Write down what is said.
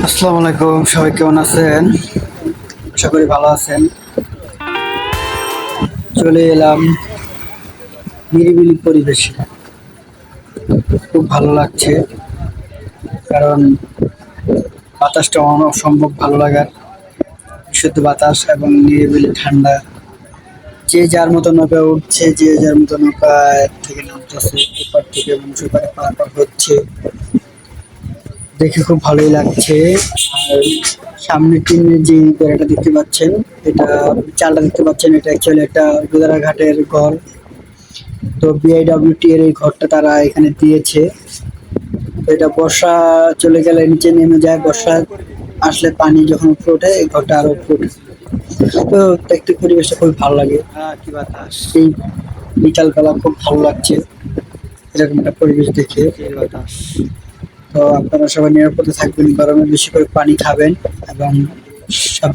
আসসালামু আলাইকুম, সবাই কেমন আছেন? আশা করি ভালো আছেন। চলে এলাম নিরিবিলি পরিবেশে। খুব ভালো লাগছে, কারণ বাতাসটা অসম্ভব ভালো লাগার। বিশুদ্ধ বাতাস এবং নিরিবিলি ঠান্ডা। যে যার মতো নৌকায় উঠছে, যে যার মতো নৌকায় থেকে নামতেছে, এপার থেকে মানুষ ওপারে পারাপার হচ্ছে। দেখে খুব ভালোই লাগছে। আর সামনে টিনের যে বেড়াটা দেখতে পাচ্ছেন, এটা চালটা দেখতে পাচ্ছেন, এটা অ্যাকচুয়ালি একটা ঘাটের ঘর। তো বিআইডব্লিউটি এর এই ঘরটা তারা এখানে দিয়েছে। তো এটা বর্ষা চলে গেলে নিচে নেমে যায়, বর্ষা আসলে পানি যখন উপরে ওঠে এই ঘরটা আরো উপরে ওঠে। তো দেখতে পরিবেশটা খুব ভালো লাগে। কি বাতাস! এই বিকালবেলা খুব ভালো লাগছে এরকম একটা পরিবেশ দেখে। বাতাস। তো আপনারা সবাই নিরাপদে থাকবেন, গরমে বেশি করে পানি খাবেন এবং সব